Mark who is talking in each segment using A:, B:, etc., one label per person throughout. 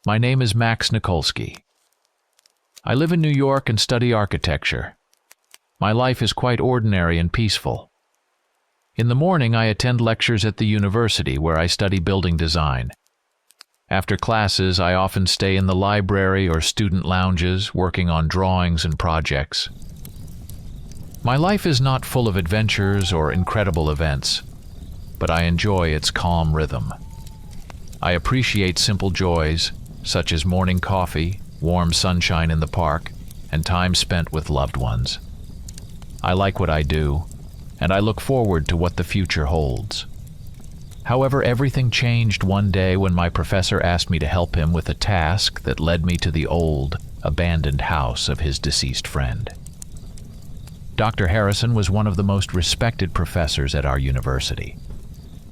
A: My name is Max Nikolsky. I live in New York and study architecture. My life is quite ordinary and peaceful. In the morning, I attend lectures at the university where I study building design. After classes, I often stay in the library or student lounges, working on drawings and projects. My life is not full of adventures or incredible events, but I enjoy its calm rhythm. I appreciate simple joys, such as morning coffee, warm sunshine in the park, and time spent with loved ones. I like what I do, and I look forward to what the future holds. However, everything changed one day when my professor asked me to help him with a task that led me to the old, abandoned house of his deceased friend. Dr. Harrison was one of the most respected professors at our university.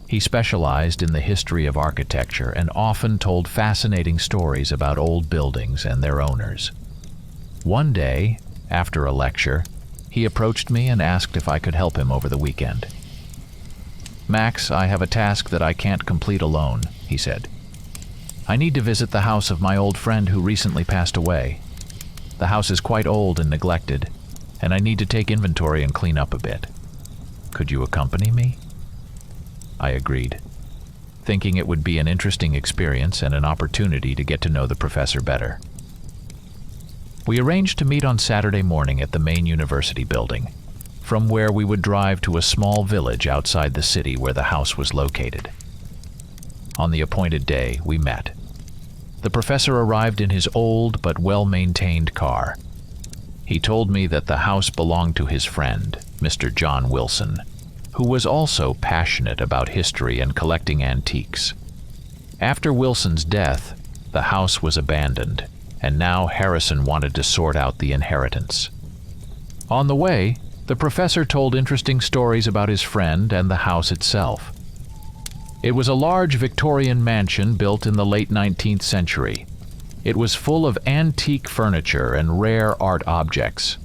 A: He specialized in the history of architecture and often told fascinating stories about old buildings and their owners. One day, after a lecture, he approached me and asked if I could help him over the weekend. "Max, I have a task that I can't complete alone," he said. "I need to visit the house of my old friend who recently passed away. The house is quite old and neglected, and I need to take inventory and clean up a bit. Could you accompany me?" I agreed, thinking it would be an interesting experience and an opportunity to get to know the professor better. We arranged to meet on Saturday morning at the main university building, from where we would drive to a small village outside the city where the house was located. On the appointed day, we met. The professor arrived in his old but well-maintained car. He told me that the house belonged to his friend, Mr. John Wilson, who was also passionate about history and collecting antiques. After Wilson's death, the house was abandoned, and now Harrison wanted to sort out the inheritance. On the way, the professor told interesting stories about his friend and the house itself. It was a large Victorian mansion built in the late 19th century. It was full of antique furniture and rare art objects.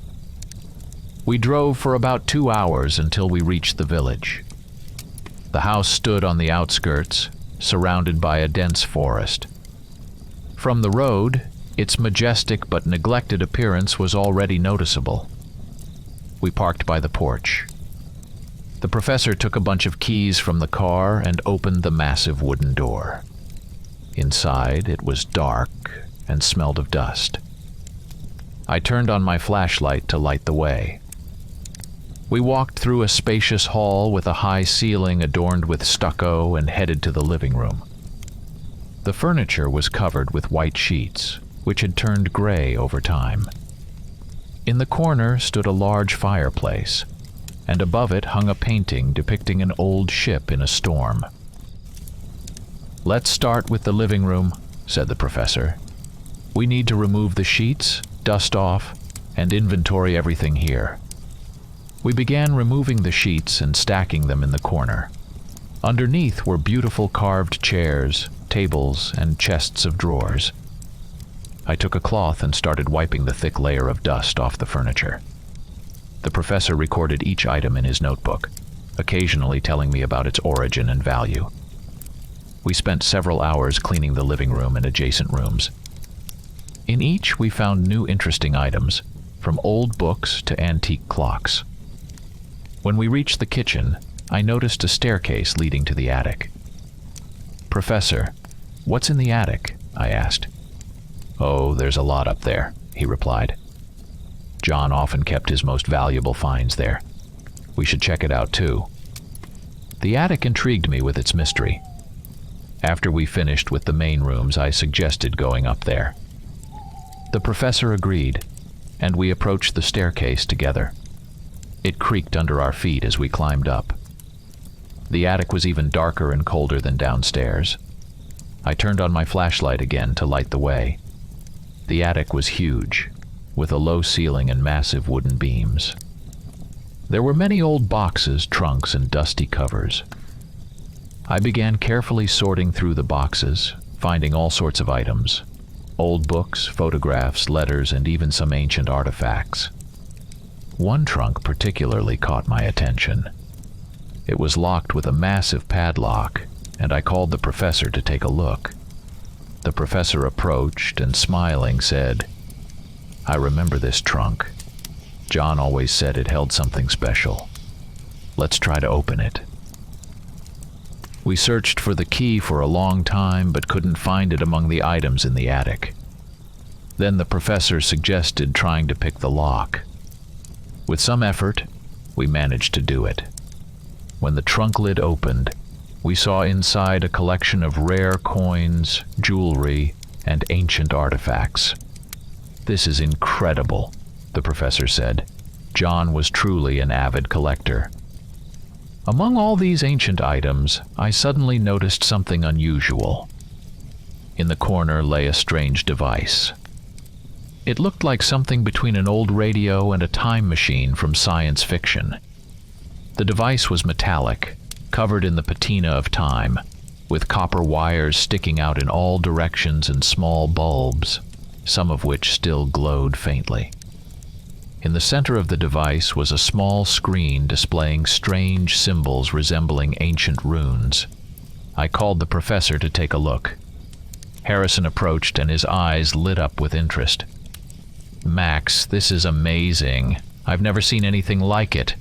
A: We drove for about 2 hours until we reached the village. The house stood on the outskirts, surrounded by a dense forest. From the road, its majestic but neglected appearance was already noticeable. We parked by the porch. The professor took a bunch of keys from the car and opened the massive wooden door. Inside, it was dark and smelled of dust. I turned on my flashlight to light the way. We walked through a spacious hall with a high ceiling adorned with stucco and headed to the living room. The furniture was covered with white sheets, which had turned gray over time. In the corner stood a large fireplace, and above it hung a painting depicting an old ship in a storm. "Let's start with the living room," said the professor. "We need to remove the sheets, dust off, and inventory everything here." We began removing the sheets and stacking them in the corner. Underneath were beautiful carved chairs, tables, and chests of drawers. I took a cloth and started wiping the thick layer of dust off the furniture. The professor recorded each item in his notebook, occasionally telling me about its origin and value. We spent several hours cleaning the living room and adjacent rooms. In each, we found new interesting items, from old books to antique clocks. When we reached the kitchen, I noticed a staircase leading to the attic. "Professor, what's in the attic?" I asked. "Oh, there's a lot up there," he replied. "John often kept his most valuable finds there. We should check it out too." The attic intrigued me with its mystery. After we finished with the main rooms, I suggested going up there. The professor agreed, and we approached the staircase together. It creaked under our feet as we climbed up. The attic was even darker and colder than downstairs. I turned on my flashlight again to light the way. The attic was huge, with a low ceiling and massive wooden beams. There were many old boxes, trunks, and dusty covers. I began carefully sorting through the boxes, finding all sorts of items: old books, photographs, letters, and even some ancient artifacts. One trunk particularly caught my attention. It was locked with a massive padlock, and I called the professor to take a look. The professor approached and, smiling, said, "I remember this trunk. John always said it held something special. Let's try to open it." We searched for the key for a long time but couldn't find it among the items in the attic. Then the professor suggested trying to pick the lock. With some effort, we managed to do it. When the trunk lid opened, we saw inside a collection of rare coins, jewelry, and ancient artifacts. "This is incredible," the professor said. John was truly an avid collector. Among all these ancient items, I suddenly noticed something unusual. In the corner lay a strange device. It looked like something between an old radio and a time machine from science fiction. The device was metallic, covered in the patina of time, with copper wires sticking out in all directions and small bulbs, some of which still glowed faintly. In the center of the device was a small screen displaying strange symbols resembling ancient runes. I called the professor to take a look. Harrison approached and his eyes lit up with interest. "Max, this is amazing. I've never seen anything like it."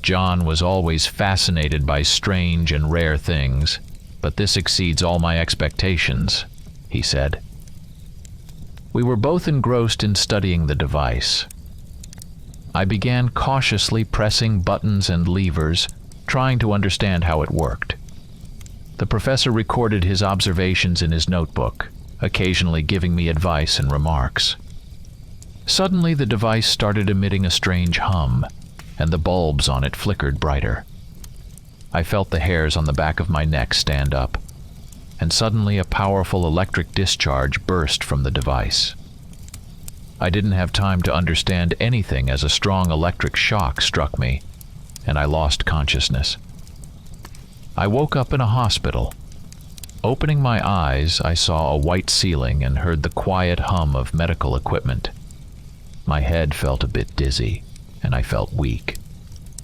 A: John was always fascinated by strange and rare things, but this exceeds all my expectations, he said. We were both engrossed in studying the device. I began cautiously pressing buttons and levers, trying to understand how it worked. The professor recorded his observations in his notebook, occasionally giving me advice and remarks. Suddenly, the device started emitting a strange hum, and the bulbs on it flickered brighter. I felt the hairs on the back of my neck stand up, and suddenly a powerful electric discharge burst from the device. I didn't have time to understand anything as a strong electric shock struck me, and I lost consciousness. I woke up in a hospital. Opening my eyes, I saw a white ceiling and heard the quiet hum of medical equipment. My head felt a bit dizzy, and I felt weak.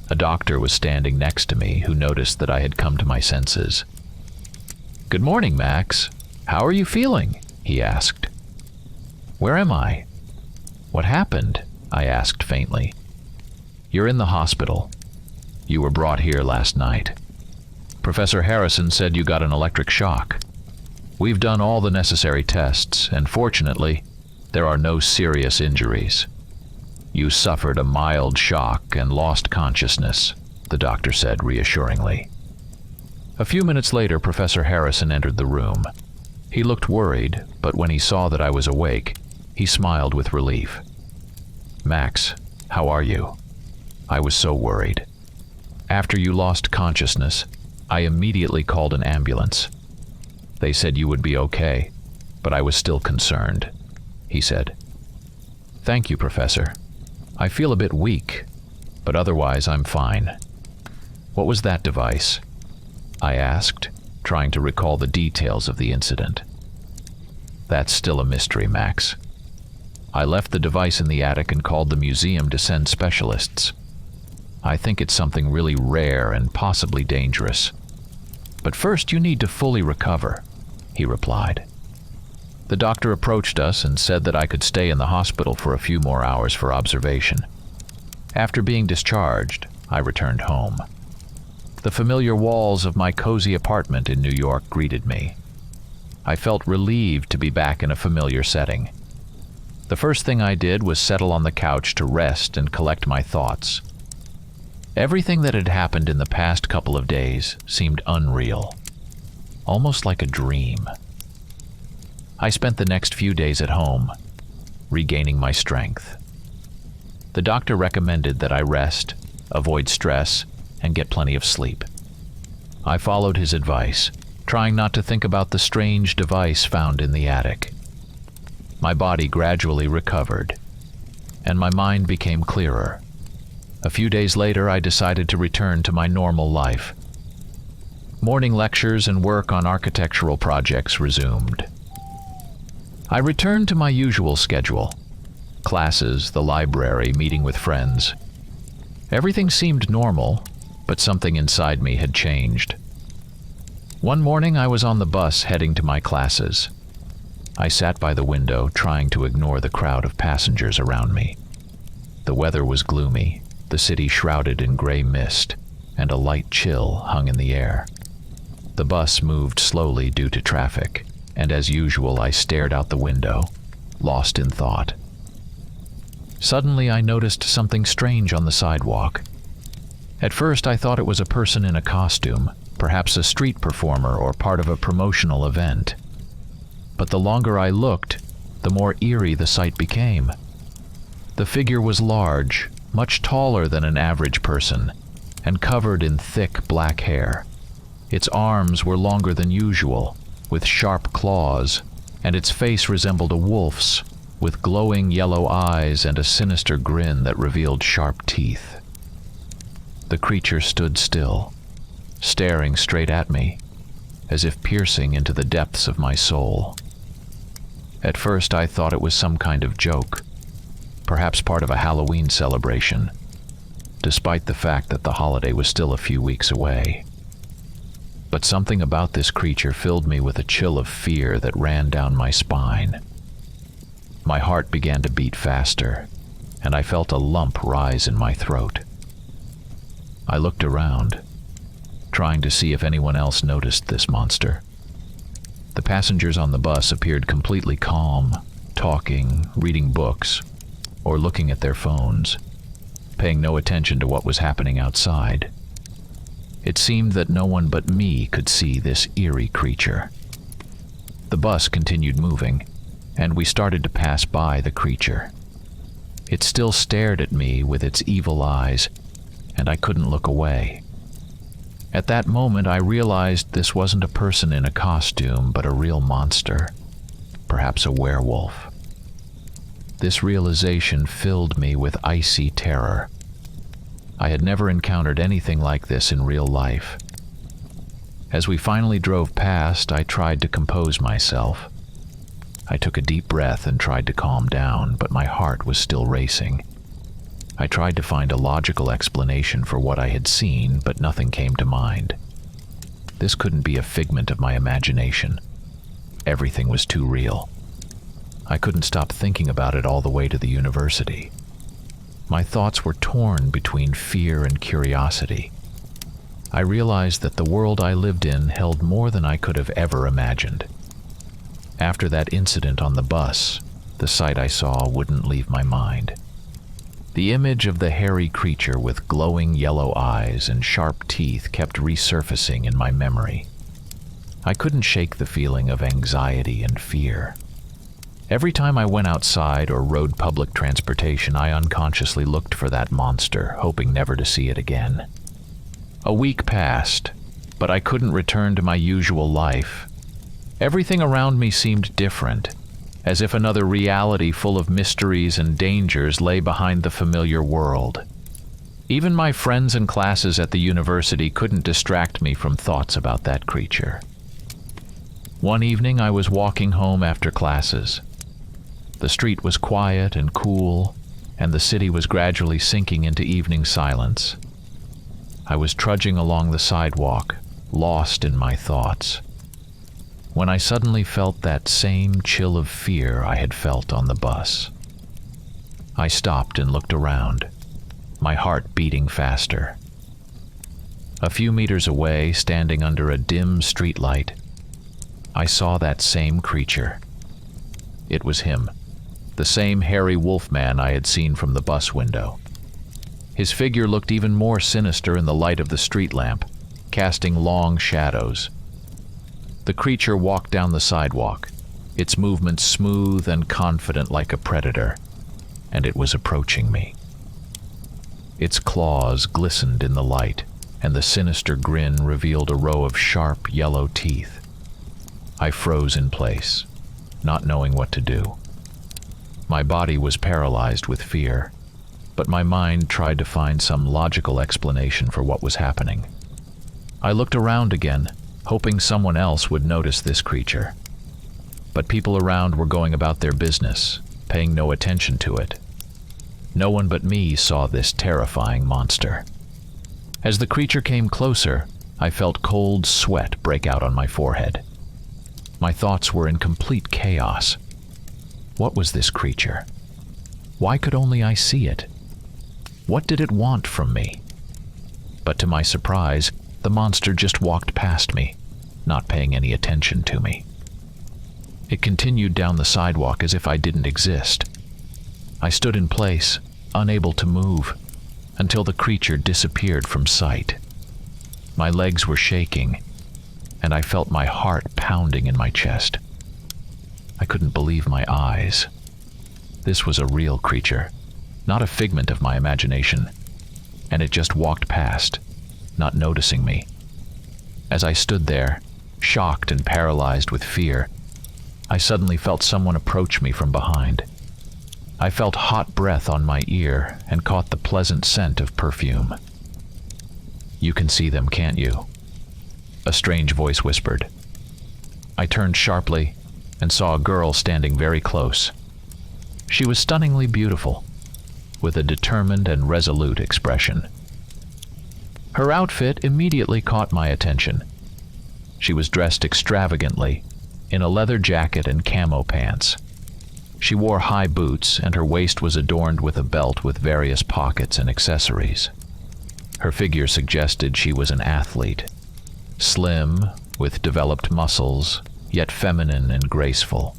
A: A doctor was standing next to me who noticed that I had come to my senses. "Good morning, Max. How are you feeling?" he asked. "Where am I?" "What happened?" I asked faintly. "You're in the hospital. You were brought here last night. Professor Harrison said you got an electric shock. We've done all the necessary tests, and fortunately, there are no serious injuries. You suffered a mild shock and lost consciousness," the doctor said reassuringly. A few minutes later, Professor Harrison entered the room. He looked worried, but when he saw that I was awake, he smiled with relief. "Max, how are you?" I was so worried. "After you lost consciousness, I immediately called an ambulance. They said you would be okay, but I was still concerned," he said. "Thank you, Professor. I feel a bit weak, but otherwise I'm fine." "What was that device?" I asked, trying to recall the details of the incident. "That's still a mystery, Max. I left the device in the attic and called the museum to send specialists. I think it's something really rare and possibly dangerous. But first you need to fully recover," he replied. The doctor approached us and said that I could stay in the hospital for a few more hours for observation. After being discharged, I returned home. The familiar walls of my cozy apartment in New York greeted me. I felt relieved to be back in a familiar setting. The first thing I did was settle on the couch to rest and collect my thoughts. Everything that had happened in the past couple of days seemed unreal, almost like a dream. I spent the next few days at home, regaining my strength. The doctor recommended that I rest, avoid stress, and get plenty of sleep. I followed his advice, trying not to think about the strange device found in the attic. My body gradually recovered, and my mind became clearer. A few days later, I decided to return to my normal life. Morning lectures and work on architectural projects resumed. I returned to my usual schedule: classes, the library, meeting with friends. Everything seemed normal, but something inside me had changed. One morning I was on the bus heading to my classes. I sat by the window, trying to ignore the crowd of passengers around me. The weather was gloomy, the city shrouded in gray mist, and a light chill hung in the air. The bus moved slowly due to traffic, and as usual I stared out the window, lost in thought. Suddenly I noticed something strange on the sidewalk. At first I thought it was a person in a costume, perhaps a street performer or part of a promotional event. But the longer I looked, the more eerie the sight became. The figure was large, much taller than an average person, and covered in thick black hair. Its arms were longer than usual, with sharp claws, and its face resembled a wolf's, with glowing yellow eyes and a sinister grin that revealed sharp teeth. The creature stood still, staring straight at me, as if piercing into the depths of my soul. At first I thought it was some kind of joke, perhaps part of a Halloween celebration, despite the fact that the holiday was still a few weeks away. But something about this creature filled me with a chill of fear that ran down my spine. My heart began to beat faster, and I felt a lump rise in my throat. I looked around, trying to see if anyone else noticed this monster. The passengers on the bus appeared completely calm, talking, reading books, or looking at their phones, paying no attention to what was happening outside. It seemed that no one but me could see this eerie creature. The bus continued moving, and we started to pass by the creature. It still stared at me with its evil eyes, and I couldn't look away. At that moment, I realized this wasn't a person in a costume, but a real monster, perhaps a werewolf. This realization filled me with icy terror. I had never encountered anything like this in real life. As we finally drove past, I tried to compose myself. I took a deep breath and tried to calm down, but my heart was still racing. I tried to find a logical explanation for what I had seen, but nothing came to mind. This couldn't be a figment of my imagination. Everything was too real. I couldn't stop thinking about it all the way to the university. My thoughts were torn between fear and curiosity. I realized that the world I lived in held more than I could have ever imagined. After that incident on the bus, the sight I saw wouldn't leave my mind. The image of the hairy creature with glowing yellow eyes and sharp teeth kept resurfacing in my memory. I couldn't shake the feeling of anxiety and fear. Every time I went outside or rode public transportation, I unconsciously looked for that monster, hoping never to see it again. A week passed, but I couldn't return to my usual life. Everything around me seemed different, as if another reality full of mysteries and dangers lay behind the familiar world. Even my friends and classes at the university couldn't distract me from thoughts about that creature. One evening I was walking home after classes. The street was quiet and cool, and the city was gradually sinking into evening silence. I was trudging along the sidewalk, lost in my thoughts, when I suddenly felt that same chill of fear I had felt on the bus. I stopped and looked around, my heart beating faster. A few meters away, standing under a dim streetlight, I saw that same creature. It was him, the same hairy wolfman I had seen from the bus window. His figure looked even more sinister in the light of the street lamp, casting long shadows. The creature walked down the sidewalk, its movements smooth and confident like a predator, and it was approaching me. Its claws glistened in the light, and the sinister grin revealed a row of sharp yellow teeth. I froze in place, not knowing what to do. My body was paralyzed with fear, but my mind tried to find some logical explanation for what was happening. I looked around again, hoping someone else would notice this creature. But people around were going about their business, paying no attention to it. No one but me saw this terrifying monster. As the creature came closer, I felt cold sweat break out on my forehead. My thoughts were in complete chaos. What was this creature? Why could only I see it? What did it want from me? But to my surprise, the monster just walked past me, not paying any attention to me. It continued down the sidewalk as if I didn't exist. I stood in place, unable to move, until the creature disappeared from sight. My legs were shaking, and I felt my heart pounding in my chest. I couldn't believe my eyes. This was a real creature, not a figment of my imagination, and it just walked past, not noticing me. As I stood there, shocked and paralyzed with fear, I suddenly felt someone approach me from behind. I felt hot breath on my ear and caught the pleasant scent of perfume. "You can see them, can't you?" a strange voice whispered. I turned sharply and saw a girl standing very close. She was stunningly beautiful, with a determined and resolute expression. Her outfit immediately caught my attention. She was dressed extravagantly, in a leather jacket and camo pants. She wore high boots, and her waist was adorned with a belt with various pockets and accessories. Her figure suggested she was an athlete, slim, with developed muscles, yet feminine and graceful.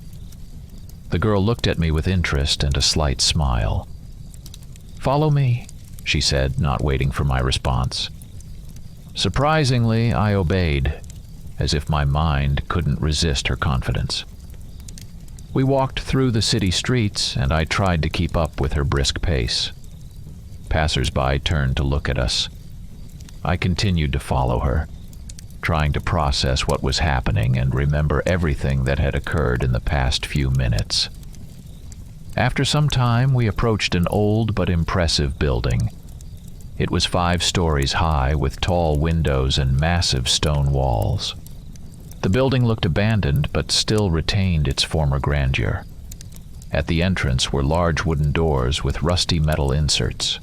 A: The girl looked at me with interest and a slight smile. "Follow me," she said, not waiting for my response. Surprisingly, I obeyed, as if my mind couldn't resist her confidence. We walked through the city streets, and I tried to keep up with her brisk pace. Passers-by turned to look at us. I continued to follow her, trying to process what was happening and remember everything that had occurred in the past few minutes. After some time, we approached an old but impressive building. It was 5 stories high, with tall windows and massive stone walls. The building looked abandoned, but still retained its former grandeur. At the entrance were large wooden doors with rusty metal inserts.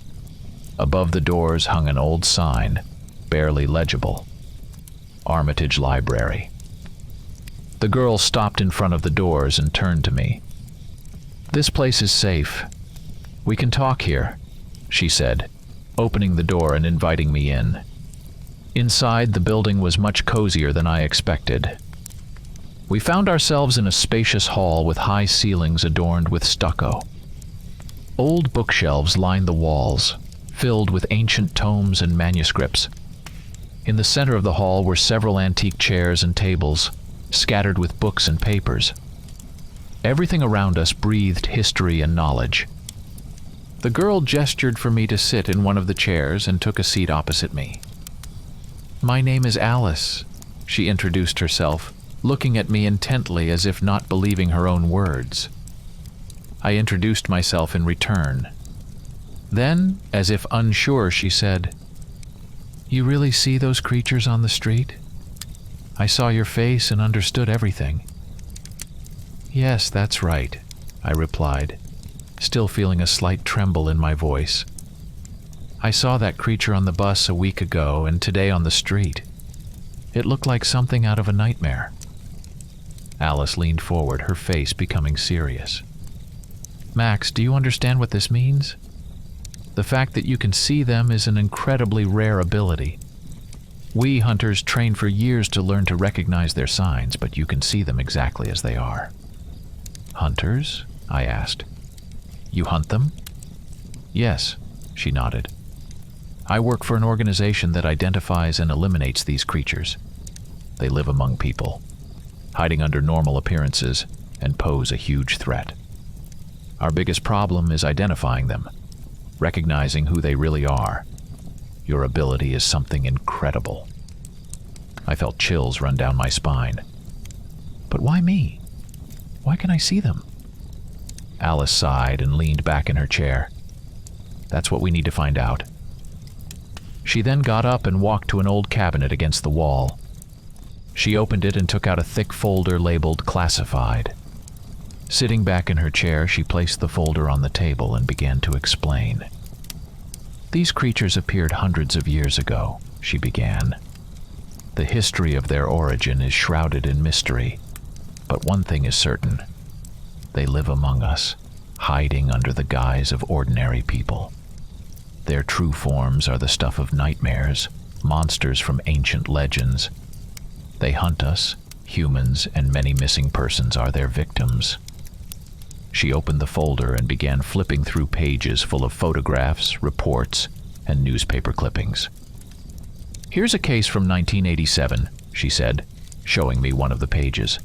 A: Above the doors hung an old sign, barely legible: Armitage Library. The girl stopped in front of the doors and turned to me. "This place is safe. We can talk here," she said, opening the door and inviting me in. Inside, the building was much cozier than I expected. We found ourselves in a spacious hall with high ceilings adorned with stucco. Old bookshelves lined the walls, filled with ancient tomes and manuscripts. In the center of the hall were several antique chairs and tables, scattered with books and papers. Everything around us breathed history and knowledge. The girl gestured for me to sit in one of the chairs and took a seat opposite me. "My name is Alice," she introduced herself, looking at me intently as if not believing her own words. I introduced myself in return. Then, as if unsure, she said, "You really see those creatures on the street? I saw your face and understood everything." "Yes, that's right," I replied, still feeling a slight tremble in my voice. "I saw that creature on the bus a week ago and today on the street. It looked like something out of a nightmare." Alice leaned forward, her face becoming serious. "Max, do you understand what this means? The fact that you can see them is an incredibly rare ability. We hunters train for years to learn to recognize their signs, but you can see them exactly as they are." "Hunters?" I asked. "You hunt them?" "Yes," she nodded. "I work for an organization that identifies and eliminates these creatures. They live among people, hiding under normal appearances, and pose a huge threat. Our biggest problem is identifying them, recognizing who they really are. Your ability is something incredible." I felt chills run down my spine. "But why me? Why can I see them?" Alice sighed and leaned back in her chair. "That's what we need to find out." She then got up and walked to an old cabinet against the wall. She opened it and took out a thick folder labeled Classified. Sitting back in her chair, she placed the folder on the table and began to explain. "These creatures appeared hundreds of years ago," she began. "The history of their origin is shrouded in mystery, But one thing is certain. They live among us, hiding under the guise of ordinary people. Their true forms are the stuff of nightmares, monsters from ancient legends. They hunt us, humans, and many missing persons are their victims. She opened the folder and began flipping through pages full of photographs, reports, and newspaper clippings. "Here's a case from 1987, she said, showing me one of the pages.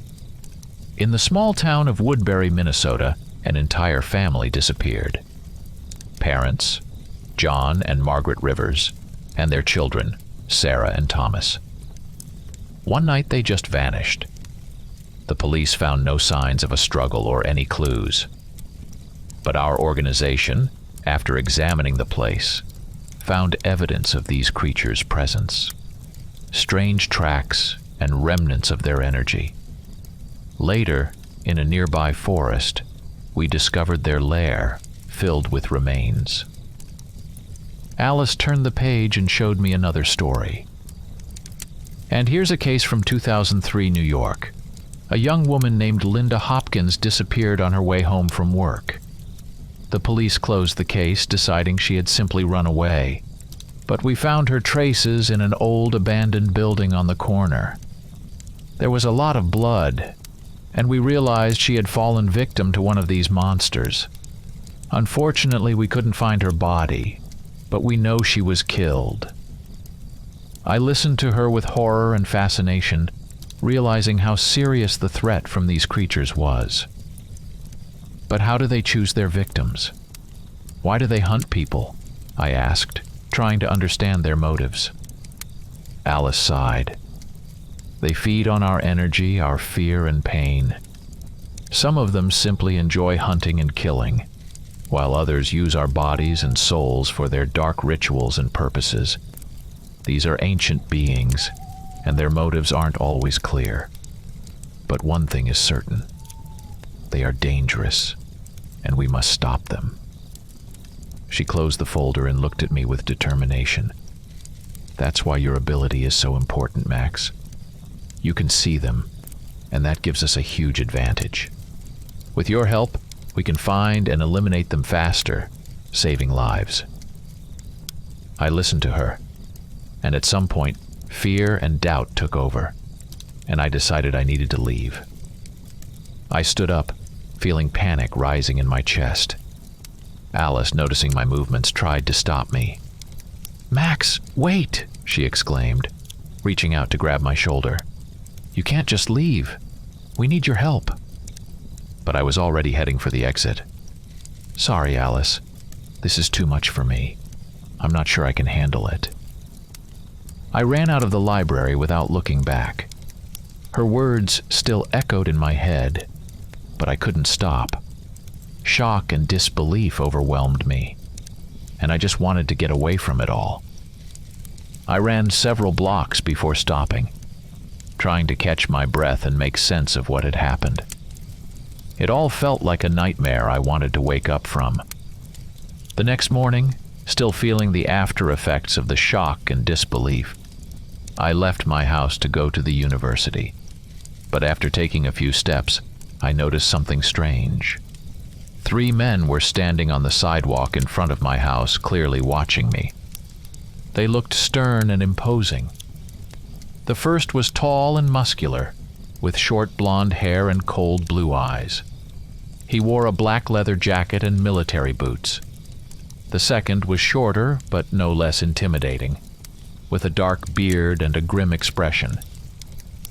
A: In the small town of Woodbury, Minnesota, an entire family disappeared. Parents, John and Margaret Rivers, and their children, Sarah and Thomas. One night they just vanished. The police found no signs of a struggle or any clues. But our organization, after examining the place, found evidence of these creatures' presence. Strange tracks and remnants of their energy. Later, in a nearby forest, we discovered their lair filled with remains." Alice turned the page and showed me another story. "And here's a case from 2003 New York. A young woman named Linda Hopkins disappeared on her way home from work. The police closed the case, deciding she had simply run away. But we found her traces in an old abandoned building on the corner. There was a lot of blood, and we realized she had fallen victim to one of these monsters. Unfortunately, we couldn't find her body, but we know she was killed." I listened to her with horror and fascination, realizing how serious the threat from these creatures was. "But how do they choose their victims? Why do they hunt people?" I asked, trying to understand their motives. Alice sighed. "They feed on our energy, our fear and pain. Some of them simply enjoy hunting and killing, while others use our bodies and souls for their dark rituals and purposes. These are ancient beings, and their motives aren't always clear. But one thing is certain. They are dangerous, and we must stop them." She closed the folder and looked at me with determination. "That's why your ability is so important, Max. You can see them, and that gives us a huge advantage. With your help, we can find and eliminate them faster, saving lives." I listened to her, and at some point, fear and doubt took over, and I decided I needed to leave. I stood up, feeling panic rising in my chest. Alice, noticing my movements, tried to stop me. "Max, wait!" she exclaimed, reaching out to grab my shoulder. "You can't just leave. We need your help." But I was already heading for the exit. "Sorry, Alice. This is too much for me. I'm not sure I can handle it." I ran out of the library without looking back. Her words still echoed in my head, but I couldn't stop. Shock and disbelief overwhelmed me, and I just wanted to get away from it all. I ran several blocks before stopping, trying to catch my breath and make sense of what had happened. It all felt like a nightmare I wanted to wake up from. The next morning, still feeling the after effects of the shock and disbelief, I left my house to go to the university. But after taking a few steps, I noticed something strange. 3 men were standing on the sidewalk in front of my house, clearly watching me. They looked stern and imposing. The first was tall and muscular, with short blonde hair and cold blue eyes. He wore a black leather jacket and military boots. The second was shorter, but no less intimidating, with a dark beard and a grim expression.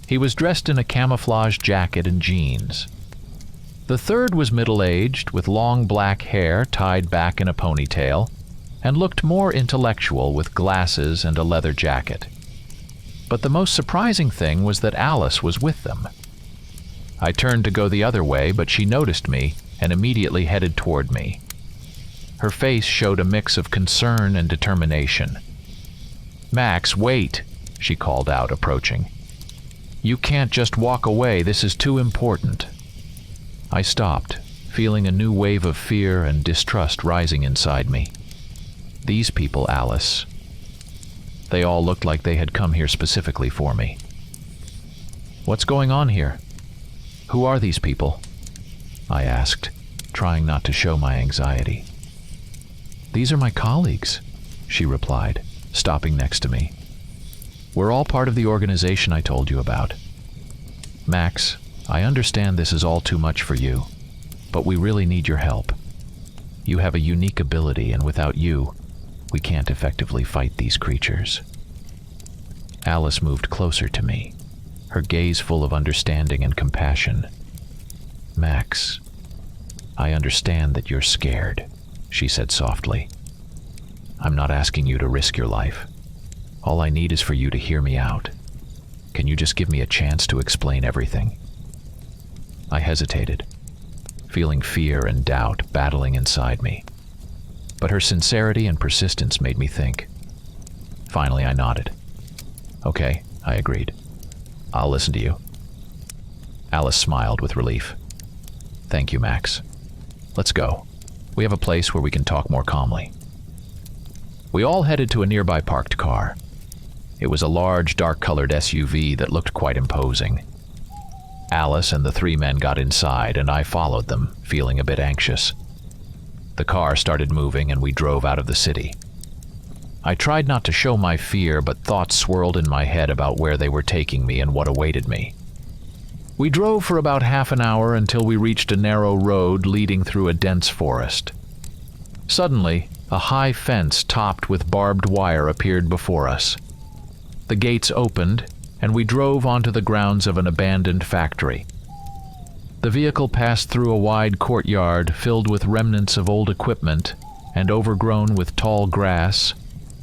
A: He was dressed in a camouflage jacket and jeans. The third was middle-aged, with long black hair tied back in a ponytail, and looked more intellectual with glasses and a leather jacket. But the most surprising thing was that Alice was with them. I turned to go the other way, but she noticed me and immediately headed toward me. Her face showed a mix of concern and determination. "Max, wait," she called out, approaching. "You can't just walk away. This is too important." I stopped, feeling a new wave of fear and distrust rising inside me. These people, Alice. They all looked like they had come here specifically for me. "What's going on here?" Who are these people? I asked, trying not to show my anxiety. These are my colleagues, she replied, stopping next to me. We're all part of the organization I told you about. Max, I understand this is all too much for you, but we really need your help. You have a unique ability, and without you, we can't effectively fight these creatures. Alice moved closer to me, her gaze full of understanding and compassion. Max, I understand that you're scared, she said softly. I'm not asking you to risk your life. All I need is for you to hear me out. Can you just give me a chance to explain everything? I hesitated, feeling fear and doubt battling inside me. But her sincerity and persistence made me think. Finally, I nodded. Okay, I agreed. I'll listen to you. Alice smiled with relief. Thank you, Max. Let's go. We have a place where we can talk more calmly. We all headed to a nearby parked car. It was a large, dark-colored SUV that looked quite imposing. Alice and the three men got inside, and I followed them, feeling a bit anxious. The car started moving, and we drove out of the city. I tried not to show my fear, but thoughts swirled in my head about where they were taking me and what awaited me. We drove for about half an hour until we reached a narrow road leading through a dense forest. Suddenly, a high fence topped with barbed wire appeared before us. The gates opened, and we drove onto the grounds of an abandoned factory. The vehicle passed through a wide courtyard filled with remnants of old equipment and overgrown with tall grass,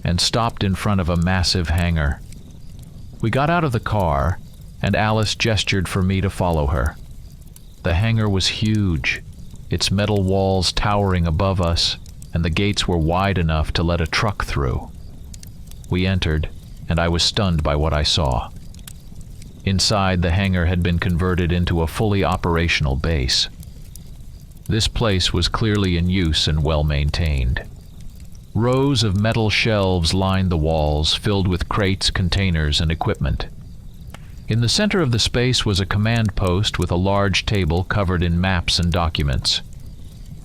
A: and stopped in front of a massive hangar. We got out of the car, and Alice gestured for me to follow her. The hangar was huge, its metal walls towering above us, and the gates were wide enough to let a truck through. We entered, and I was stunned by what I saw. Inside, the hangar had been converted into a fully operational base. This place was clearly in use and well maintained. Rows of metal shelves lined the walls, filled with crates, containers, and equipment. In the center of the space was a command post with a large table covered in maps and documents.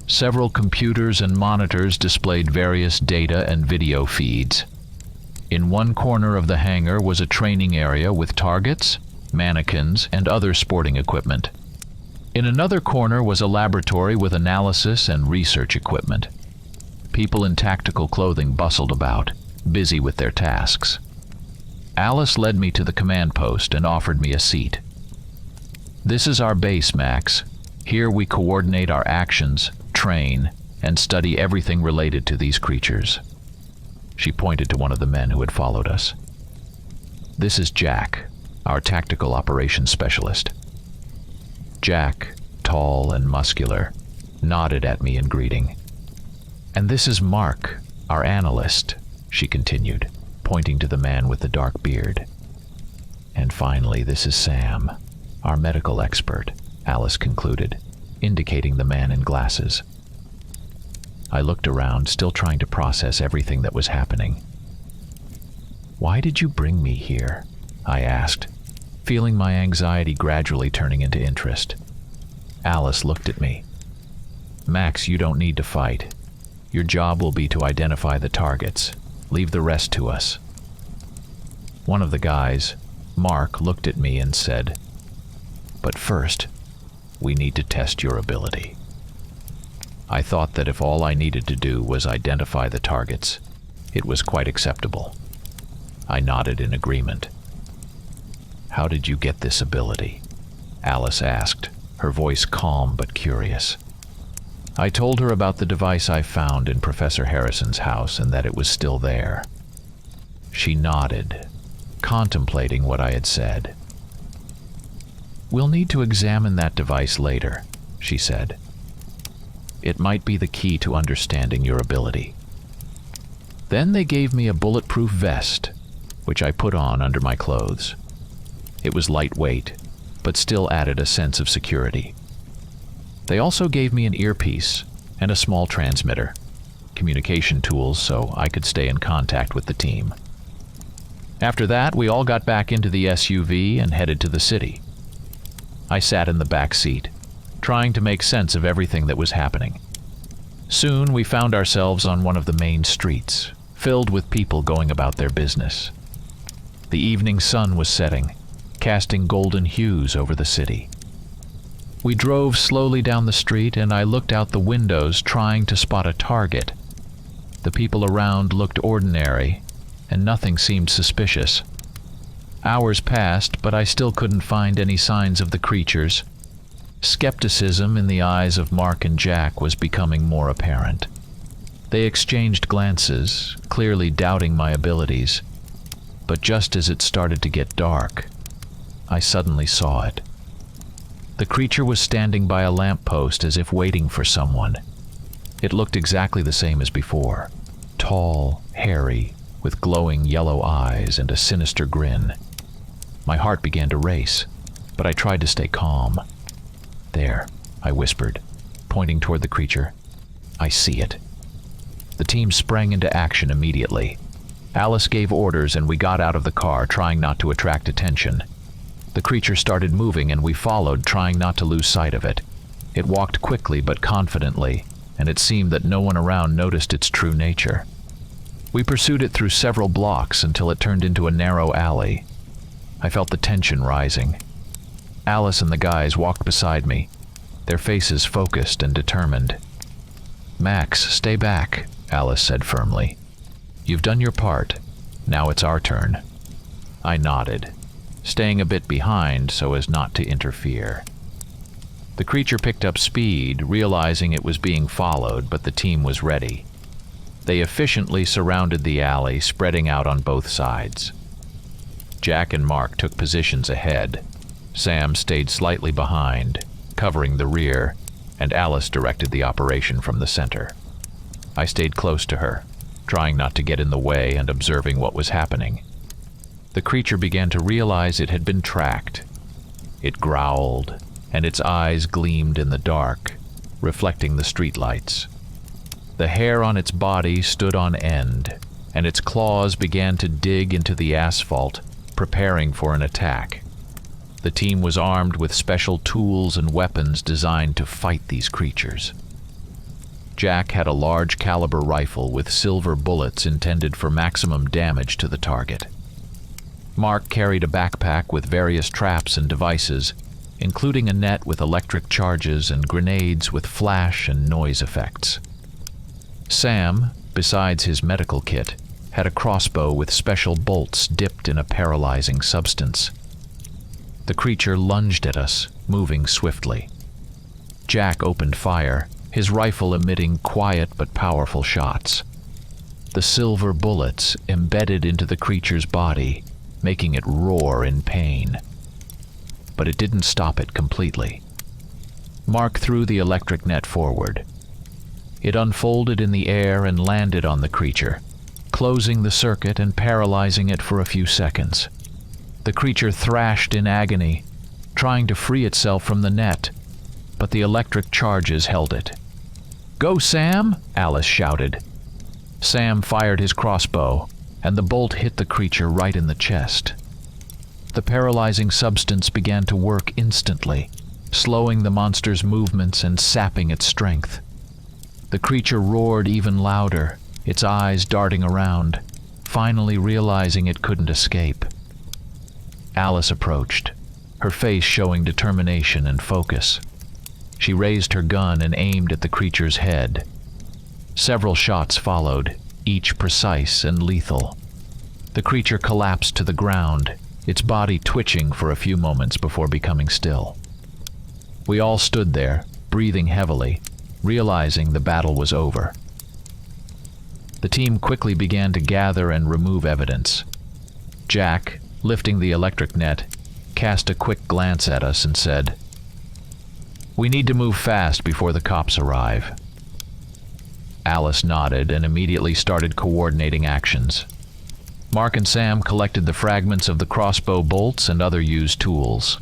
A: Several computers and monitors displayed various data and video feeds. In one corner of the hangar was a training area with targets, mannequins, and other sporting equipment. In another corner was a laboratory with analysis and research equipment. People in tactical clothing bustled about, busy with their tasks. Alice led me to the command post and offered me a seat. This is our base, Max. Here we coordinate our actions, train, and study everything related to these creatures. She pointed to one of the men who had followed us. This is Jack, our tactical operations specialist. Jack, tall and muscular, nodded at me in greeting. And this is Mark, our analyst, she continued, pointing to the man with the dark beard. And finally, this is Sam, our medical expert, Alice concluded, indicating the man in glasses. I looked around, still trying to process everything that was happening. Why did you bring me here? I asked, feeling my anxiety gradually turning into interest. Alice looked at me. Max, you don't need to fight. Your job will be to identify the targets. Leave the rest to us. One of the guys, Mark, looked at me and said, But first, we need to test your ability. I thought that if all I needed to do was identify the targets, it was quite acceptable. I nodded in agreement. How did you get this ability? Alice asked, her voice calm but curious. I told her about the device I found in Professor Harrison's house and that it was still there. She nodded, contemplating what I had said. We'll need to examine that device later, she said. It might be the key to understanding your ability. Then they gave me a bulletproof vest, which I put on under my clothes. It was lightweight, but still added a sense of security. They also gave me an earpiece and a small transmitter, communication tools so I could stay in contact with the team. After that, we all got back into the SUV and headed to the city. I sat in the back seat, trying to make sense of everything that was happening. Soon we found ourselves on one of the main streets, filled with people going about their business. The evening sun was setting, casting golden hues over the city. We drove slowly down the street, and I looked out the windows trying to spot a target. The people around looked ordinary, and nothing seemed suspicious. Hours passed, but I still couldn't find any signs of the creatures. Skepticism in the eyes of Mark and Jack was becoming more apparent. They exchanged glances, clearly doubting my abilities. But just as it started to get dark, I suddenly saw it. The creature was standing by a lamppost as if waiting for someone. It looked exactly the same as before. Tall, hairy, with glowing yellow eyes and a sinister grin. My heart began to race, but I tried to stay calm. "There," I whispered, pointing toward the creature. "I see it." The team sprang into action immediately. Alice gave orders and we got out of the car, trying not to attract attention. The creature started moving and we followed, trying not to lose sight of it. It walked quickly but confidently, and it seemed that no one around noticed its true nature. We pursued it through several blocks until it turned into a narrow alley. I felt the tension rising. Alice and the guys walked beside me, their faces focused and determined. "Max, stay back," Alice said firmly. "You've done your part. Now it's our turn." I nodded, staying a bit behind so as not to interfere. The creature picked up speed, realizing it was being followed, but the team was ready. They efficiently surrounded the alley, spreading out on both sides. Jack and Mark took positions ahead. Sam stayed slightly behind, covering the rear, and Alice directed the operation from the center. I stayed close to her, trying not to get in the way and observing what was happening. The creature began to realize it had been tracked. It growled, and its eyes gleamed in the dark, reflecting the streetlights. The hair on its body stood on end, and its claws began to dig into the asphalt, preparing for an attack. The team was armed with special tools and weapons designed to fight these creatures. Jack had a large caliber rifle with silver bullets intended for maximum damage to the target. Mark carried a backpack with various traps and devices, including a net with electric charges and grenades with flash and noise effects. Sam, besides his medical kit, had a crossbow with special bolts dipped in a paralyzing substance. The creature lunged at us, moving swiftly. Jack opened fire, his rifle emitting quiet but powerful shots. The silver bullets embedded into the creature's body, making it roar in pain. But it didn't stop it completely. Mark threw the electric net forward. It unfolded in the air and landed on the creature, closing the circuit and paralyzing it for a few seconds. The creature thrashed in agony, trying to free itself from the net, but the electric charges held it. "Go, Sam!" Alice shouted. Sam fired his crossbow, and the bolt hit the creature right in the chest. The paralyzing substance began to work instantly, slowing the monster's movements and sapping its strength. The creature roared even louder, its eyes darting around, finally realizing it couldn't escape. Alice approached, her face showing determination and focus. She raised her gun and aimed at the creature's head. Several shots followed, each precise and lethal. The creature collapsed to the ground, its body twitching for a few moments before becoming still. We all stood there, breathing heavily, realizing the battle was over. The team quickly began to gather and remove evidence. Jack, lifting the electric net, cast a quick glance at us and said, "We need to move fast before the cops arrive." Alice nodded and immediately started coordinating actions. Mark and Sam collected the fragments of the crossbow bolts and other used tools.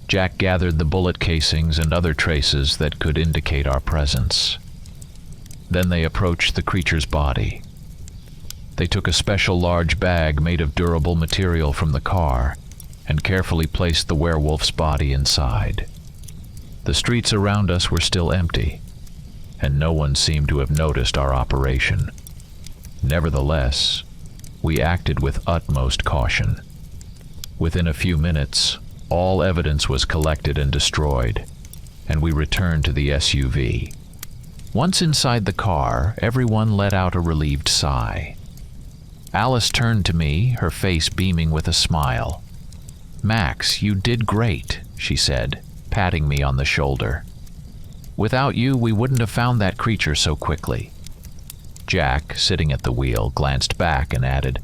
A: Jack gathered the bullet casings and other traces that could indicate our presence. Then they approached the creature's body. They took a special large bag made of durable material from the car and carefully placed the werewolf's body inside. The streets around us were still empty, and no one seemed to have noticed our operation. Nevertheless, we acted with utmost caution. Within a few minutes, all evidence was collected and destroyed, and we returned to the SUV. Once inside the car, everyone let out a relieved sigh. Alice turned to me, her face beaming with a smile. "Max, you did great," she said, patting me on the shoulder. "Without you, we wouldn't have found that creature so quickly." Jack, sitting at the wheel, glanced back and added,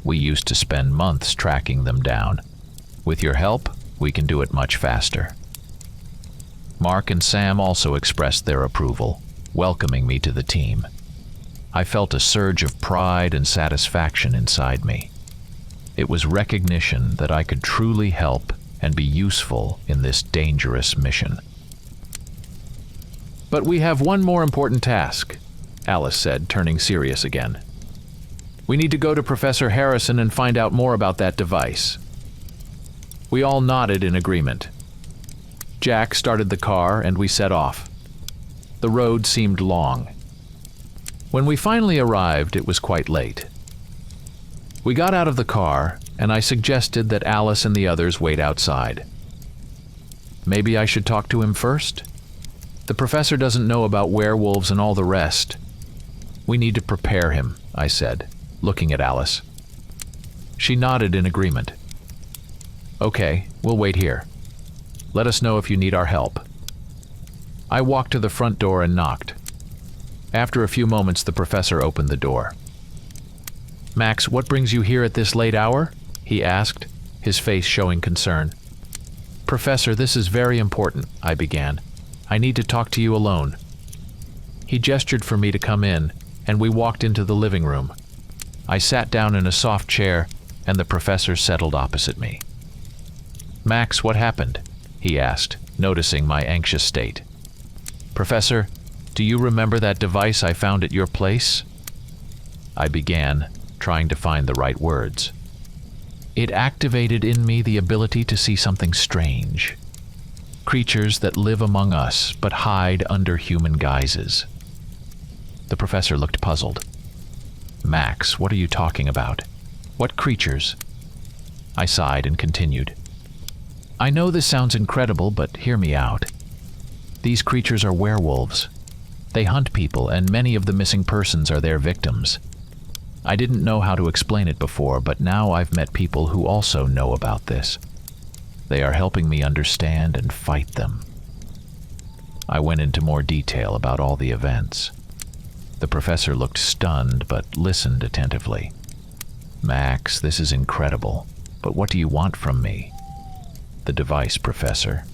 A: "We used to spend months tracking them down. With your help, we can do it much faster." Mark and Sam also expressed their approval, welcoming me to the team. I felt a surge of pride and satisfaction inside me. It was recognition that I could truly help and be useful in this dangerous mission. "But we have one more important task," Alice said, turning serious again. "We need to go to Professor Harrison and find out more about that device." We all nodded in agreement. Jack started the car and we set off. The road seemed long. When we finally arrived, it was quite late. We got out of the car, and I suggested that Alice and the others wait outside. "Maybe I should talk to him first? The professor doesn't know about werewolves and all the rest. We need to prepare him," I said, looking at Alice. She nodded in agreement. "Okay, we'll wait here. Let us know if you need our help." I walked to the front door and knocked. After a few moments, the professor opened the door. "Max, what brings you here at this late hour?" he asked, his face showing concern. "Professor, this is very important," I began. "I need to talk to you alone." He gestured for me to come in, and we walked into the living room. I sat down in a soft chair, and the professor settled opposite me. "Max, what happened?" he asked, noticing my anxious state. "Professor, do you remember that device I found at your place?" I began, trying to find the right words. "It activated in me the ability to see something strange. Creatures that live among us but hide under human guises." The professor looked puzzled. "Max, what are you talking about? What creatures?" I sighed and continued. "I know this sounds incredible, but hear me out. These creatures are werewolves. They hunt people, and many of the missing persons are their victims. I didn't know how to explain it before, but now I've met people who also know about this. They are helping me understand and fight them." I went into more detail about all the events. The professor looked stunned, but listened attentively. "Max, this is incredible, but what do you want from me?" "The device, Professor.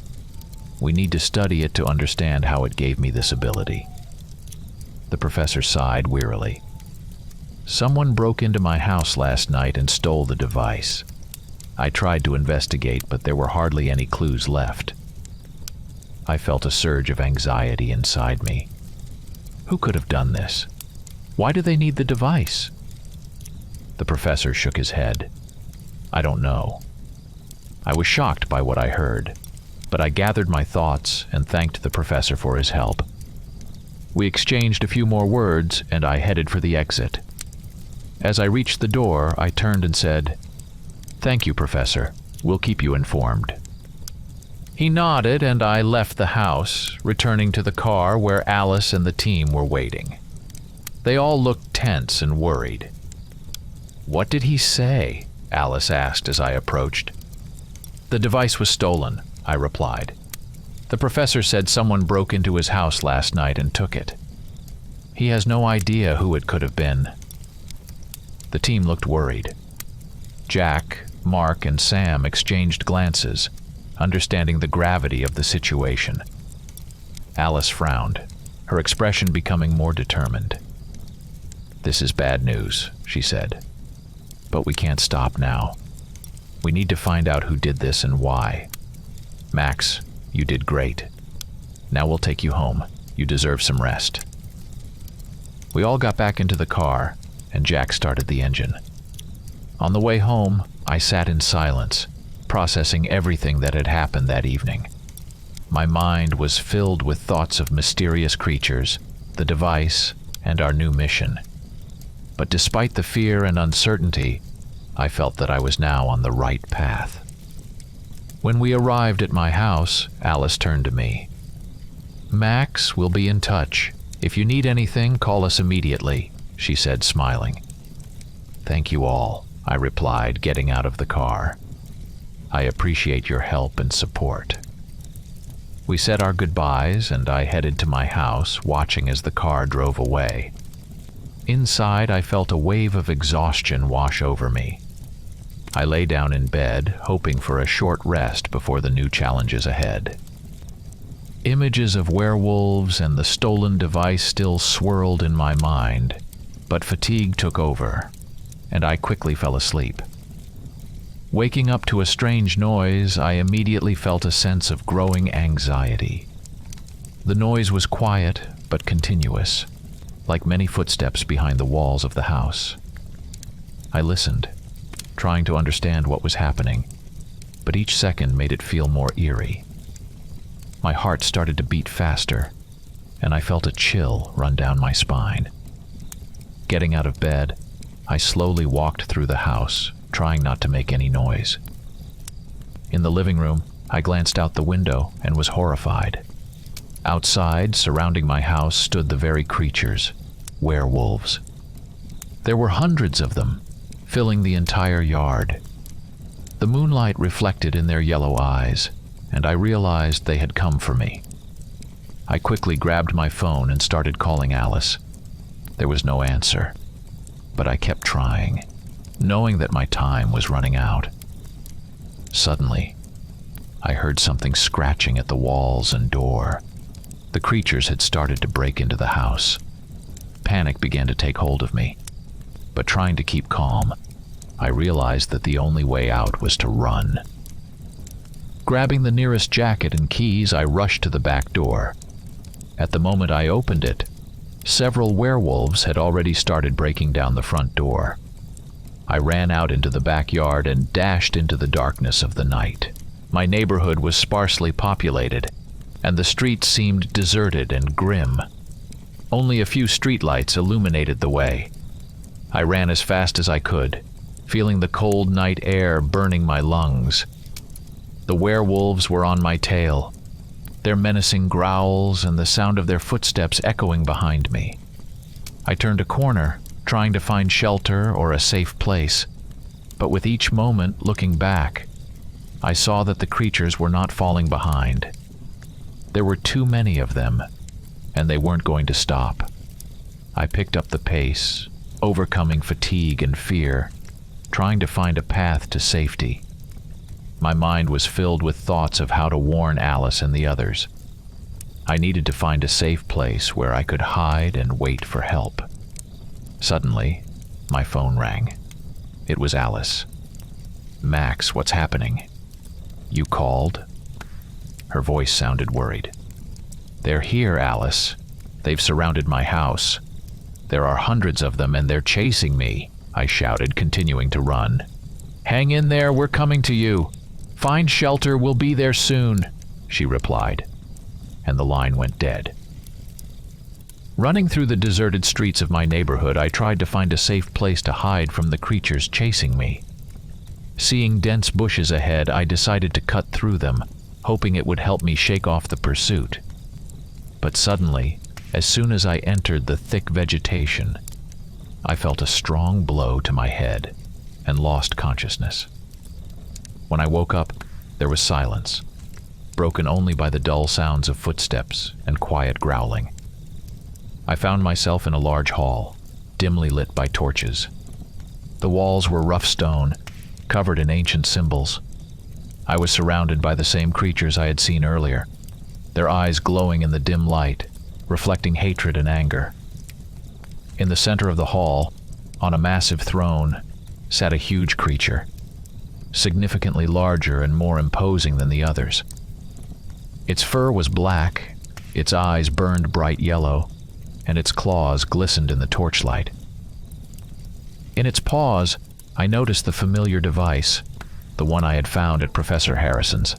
A: We need to study it to understand how it gave me this ability." The professor sighed wearily. "Someone broke into my house last night and stole the device. I tried to investigate, but there were hardly any clues left." I felt a surge of anxiety inside me. Who could have done this? Why do they need the device? The professor shook his head. "I don't know." I was shocked by what I heard, but I gathered my thoughts and thanked the professor for his help. We exchanged a few more words, and I headed for the exit. As I reached the door, I turned and said, "Thank you, Professor. We'll keep you informed." He nodded, and I left the house, returning to the car where Alice and the team were waiting. They all looked tense and worried. "What did he say?" Alice asked as I approached. "The device was stolen," I replied. "The professor said someone broke into his house last night and took it. He has no idea who it could have been." The team looked worried. Jack, Mark, and Sam exchanged glances, understanding the gravity of the situation. Alice frowned, her expression becoming more determined. "This is bad news," she said. "But we can't stop now. We need to find out who did this and why. Max, you did great. Now we'll take you home. You deserve some rest." We all got back into the car, and Jack started the engine. On the way home, I sat in silence, processing everything that had happened that evening. My mind was filled with thoughts of mysterious creatures, the device, and our new mission. But despite the fear and uncertainty, I felt that I was now on the right path. When we arrived at my house, Alice turned to me. "Max, we'll be in touch. If you need anything, call us immediately," she said, smiling. "Thank you all," I replied, getting out of the car. "I appreciate your help and support." We said our goodbyes, and I headed to my house, watching as the car drove away. Inside, I felt a wave of exhaustion wash over me. I lay down in bed, hoping for a short rest before the new challenges ahead. Images of werewolves and the stolen device still swirled in my mind, but fatigue took over, and I quickly fell asleep. Waking up to a strange noise, I immediately felt a sense of growing anxiety. The noise was quiet but continuous, like many footsteps behind the walls of the house. I listened, trying to understand what was happening, but each second made it feel more eerie. My heart started to beat faster, and I felt a chill run down my spine. Getting out of bed, I slowly walked through the house, trying not to make any noise. In the living room, I glanced out the window and was horrified. Outside, surrounding my house, stood the very creatures, werewolves. There were hundreds of them, filling the entire yard. The moonlight reflected in their yellow eyes, and I realized they had come for me. I quickly grabbed my phone and started calling Alice. There was no answer, but I kept trying, knowing that my time was running out. Suddenly, I heard something scratching at the walls and door. The creatures had started to break into the house. Panic began to take hold of me, but trying to keep calm, I realized that the only way out was to run. Grabbing the nearest jacket and keys, I rushed to the back door. At the moment I opened it, several werewolves had already started breaking down the front door. I ran out into the backyard and dashed into the darkness of the night. My neighborhood was sparsely populated, and the streets seemed deserted and grim. Only a few streetlights illuminated the way. I ran as fast as I could, feeling the cold night air burning my lungs. The werewolves were on my tail, their menacing growls and the sound of their footsteps echoing behind me. I turned a corner, trying to find shelter or a safe place, but with each moment looking back, I saw that the creatures were not falling behind. There were too many of them, and they weren't going to stop. I picked up the pace, overcoming fatigue and fear, trying to find a path to safety. My mind was filled with thoughts of how to warn Alice and the others. I needed to find a safe place where I could hide and wait for help. Suddenly, my phone rang. It was Alice. "Max, what's happening? You called?" Her voice sounded worried. "They're here, Alice. They've surrounded my house. There are hundreds of them and they're chasing me," I shouted, continuing to run. "Hang in there, we're coming to you. Find shelter, we'll be there soon," she replied, and the line went dead. Running through the deserted streets of my neighborhood, I tried to find a safe place to hide from the creatures chasing me. Seeing dense bushes ahead, I decided to cut through them, hoping it would help me shake off the pursuit. But suddenly, as soon as I entered the thick vegetation, I felt a strong blow to my head and lost consciousness. When I woke up, there was silence, broken only by the dull sounds of footsteps and quiet growling. I found myself in a large hall, dimly lit by torches. The walls were rough stone, covered in ancient symbols. I was surrounded by the same creatures I had seen earlier, their eyes glowing in the dim light, reflecting hatred and anger. In the center of the hall, on a massive throne, sat a huge creature, significantly larger and more imposing than the others. Its fur was black, its eyes burned bright yellow, and its claws glistened in the torchlight. In its paws, I noticed the familiar device, the one I had found at Professor Harrison's.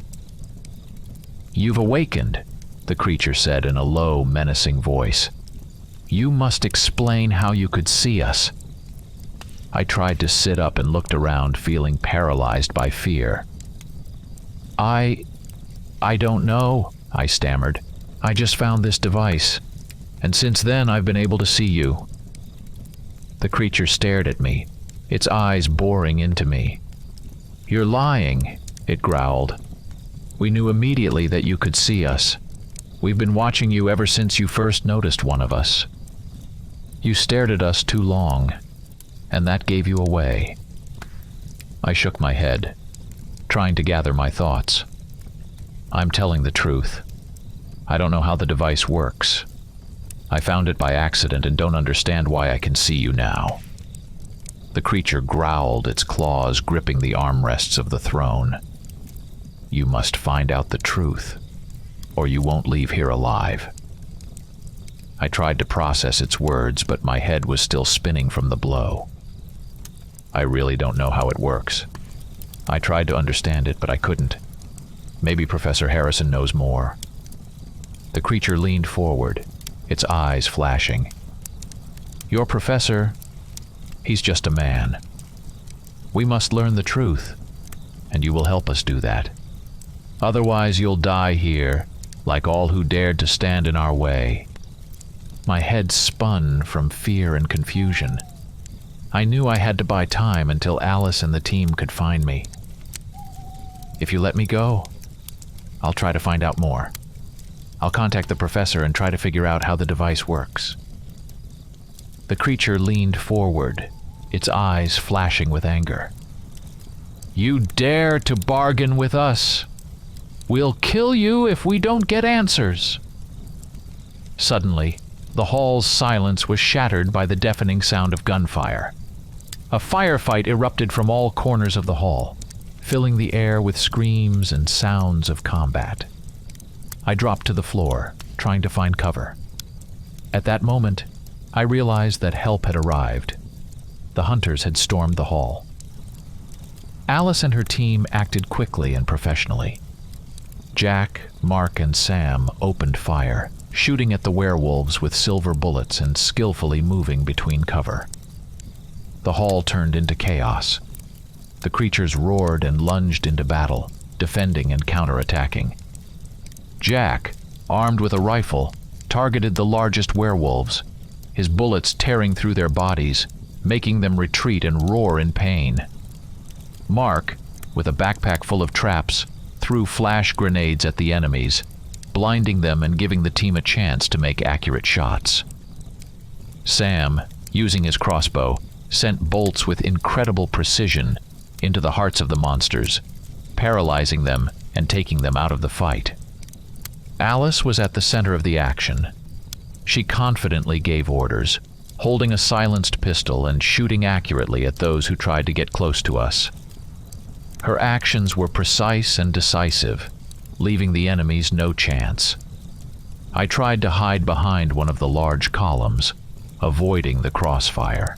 A: "You've awakened," the creature said in a low, menacing voice. "You must explain how you could see us." I tried to sit up and looked around, feeling paralyzed by fear. I don't know," I stammered. "I just found this device, and since then I've been able to see you." The creature stared at me, its eyes boring into me. "You're lying," it growled. "We knew immediately that you could see us. We've been watching you ever since you first noticed one of us. You stared at us too long, and that gave you away." I shook my head, trying to gather my thoughts. "I'm telling the truth. I don't know how the device works. I found it by accident and don't understand why I can see you now." The creature growled, its claws gripping the armrests of the throne. "You must find out the truth, or you won't leave here alive." I tried to process its words, but my head was still spinning from the blow. "I really don't know how it works. I tried to understand it, but I couldn't. Maybe Professor Harrison knows more." The creature leaned forward, its eyes flashing. "Your professor, he's just a man. We must learn the truth, and you will help us do that. Otherwise you'll die here, like all who dared to stand in our way." My head spun from fear and confusion. I knew I had to buy time until Alice and the team could find me. "If you let me go, I'll try to find out more. I'll contact the professor and try to figure out how the device works." The creature leaned forward, its eyes flashing with anger. "You dare to bargain with us? We'll kill you if we don't get answers." Suddenly, the hall's silence was shattered by the deafening sound of gunfire. A firefight erupted from all corners of the hall, filling the air with screams and sounds of combat. I dropped to the floor, trying to find cover. At that moment, I realized that help had arrived. The hunters had stormed the hall. Alice and her team acted quickly and professionally. Jack, Mark, and Sam opened fire, shooting at the werewolves with silver bullets and skillfully moving between cover. The hall turned into chaos. The creatures roared and lunged into battle, defending and counterattacking. Jack, armed with a rifle, targeted the largest werewolves, his bullets tearing through their bodies, making them retreat and roar in pain. Mark, with a backpack full of traps, threw flash grenades at the enemies, blinding them and giving the team a chance to make accurate shots. Sam, using his crossbow, sent bolts with incredible precision into the hearts of the monsters, paralyzing them and taking them out of the fight. Alice was at the center of the action. She confidently gave orders, holding a silenced pistol and shooting accurately at those who tried to get close to us. Her actions were precise and decisive, leaving the enemies no chance. I tried to hide behind one of the large columns, avoiding the crossfire.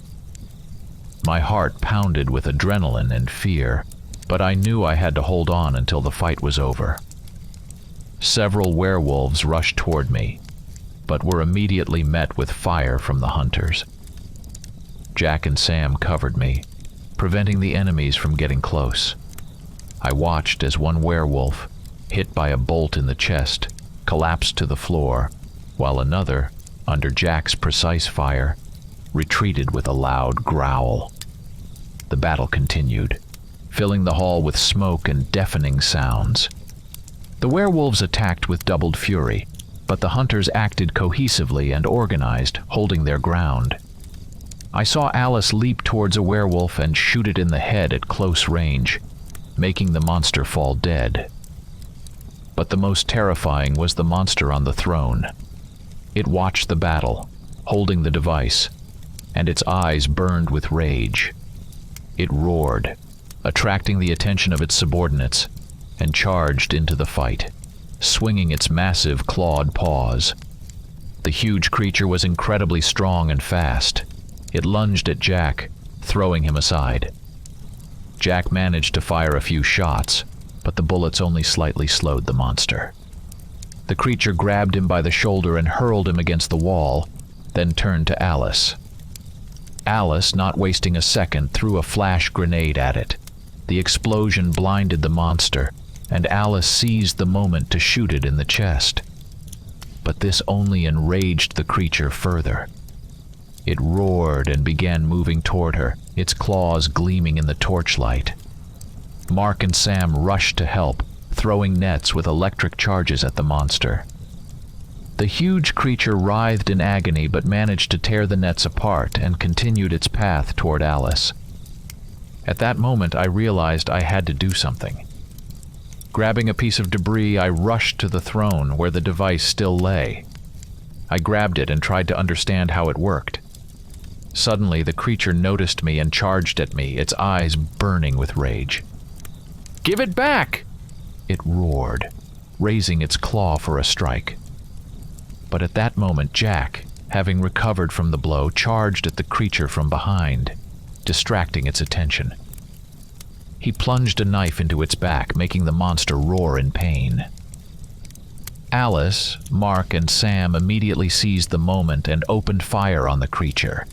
A: My heart pounded with adrenaline and fear, but I knew I had to hold on until the fight was over. Several werewolves rushed toward me, but were immediately met with fire from the hunters. Jack and Sam covered me, preventing the enemies from getting close. I watched as one werewolf, hit by a bolt in the chest, collapsed to the floor, while another, under Jack's precise fire, retreated with a loud growl. The battle continued, filling the hall with smoke and deafening sounds. The werewolves attacked with doubled fury, but the hunters acted cohesively and organized, holding their ground. I saw Alice leap towards a werewolf and shoot it in the head at close range, making the monster fall dead. But the most terrifying was the monster on the throne. It watched the battle, holding the device, and its eyes burned with rage. It roared, attracting the attention of its subordinates, and charged into the fight, swinging its massive clawed paws. The huge creature was incredibly strong and fast. It lunged at Jack, throwing him aside. Jack managed to fire a few shots, but the bullets only slightly slowed the monster. The creature grabbed him by the shoulder and hurled him against the wall, then turned to Alice. Alice, not wasting a second, threw a flash grenade at it. The explosion blinded the monster, and Alice seized the moment to shoot it in the chest. But this only enraged the creature further. It roared and began moving toward her, its claws gleaming in the torchlight. Mark and Sam rushed to help, throwing nets with electric charges at the monster. The huge creature writhed in agony but managed to tear the nets apart and continued its path toward Alice. At that moment, I realized I had to do something. Grabbing a piece of debris, I rushed to the throne where the device still lay. I grabbed it and tried to understand how it worked. Suddenly, the creature noticed me and charged at me, its eyes burning with rage. "Give it back!" it roared, raising its claw for a strike. But at that moment, Jack, having recovered from the blow, charged at the creature from behind, distracting its attention. He plunged a knife into its back, making the monster roar in pain. Alice, Mark, and Sam immediately seized the moment and opened fire on the creature.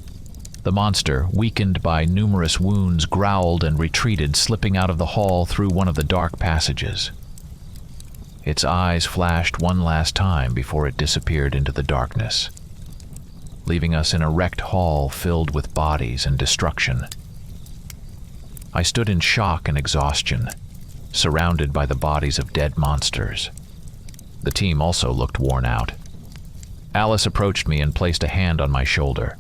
A: The monster, weakened by numerous wounds, growled and retreated, slipping out of the hall through one of the dark passages. Its eyes flashed one last time before it disappeared into the darkness, leaving us in a wrecked hall filled with bodies and destruction. I stood in shock and exhaustion, surrounded by the bodies of dead monsters. The team also looked worn out. Alice approached me and placed a hand on my shoulder.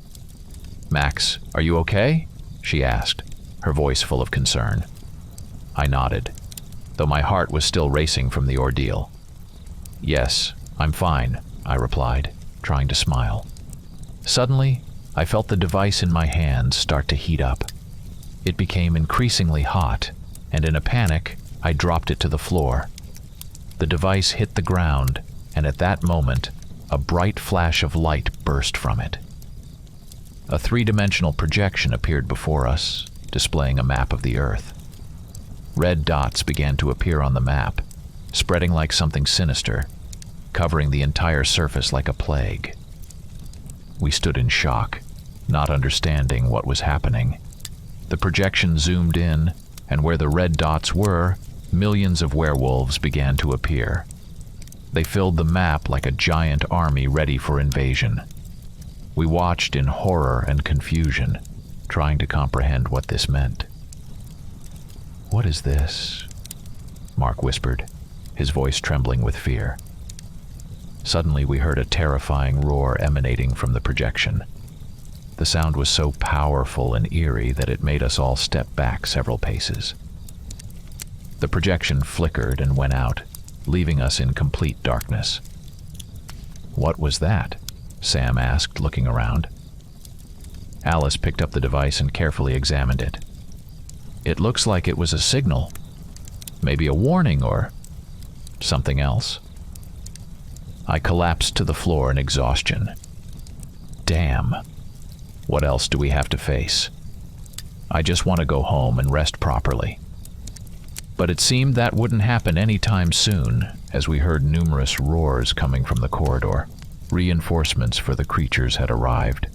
A: "Max, are you okay?" she asked, her voice full of concern. I nodded, though my heart was still racing from the ordeal. "Yes, I'm fine," I replied, trying to smile. Suddenly, I felt the device in my hands start to heat up. It became increasingly hot, and in a panic, I dropped it to the floor. The device hit the ground, and at that moment, a bright flash of light burst from it. A three-dimensional projection appeared before us, displaying a map of the Earth. Red dots began to appear on the map, spreading like something sinister, covering the entire surface like a plague. We stood in shock, not understanding what was happening. The projection zoomed in, and where the red dots were, millions of werewolves began to appear. They filled the map like a giant army ready for invasion. We watched in horror and confusion, trying to comprehend what this meant. "What is this?" Mark whispered, his voice trembling with fear. Suddenly we heard a terrifying roar emanating from the projection. The sound was so powerful and eerie that it made us all step back several paces. The projection flickered and went out, leaving us in complete darkness. "What was that?" Sam asked, looking around. Alice picked up the device and carefully examined it. "It looks like it was a signal. Maybe a warning or something else." I collapsed to the floor in exhaustion. Damn. What else do we have to face? I just want to go home and rest properly. But it seemed that wouldn't happen anytime soon, as we heard numerous roars coming from the corridor. Reinforcements for the creatures had arrived.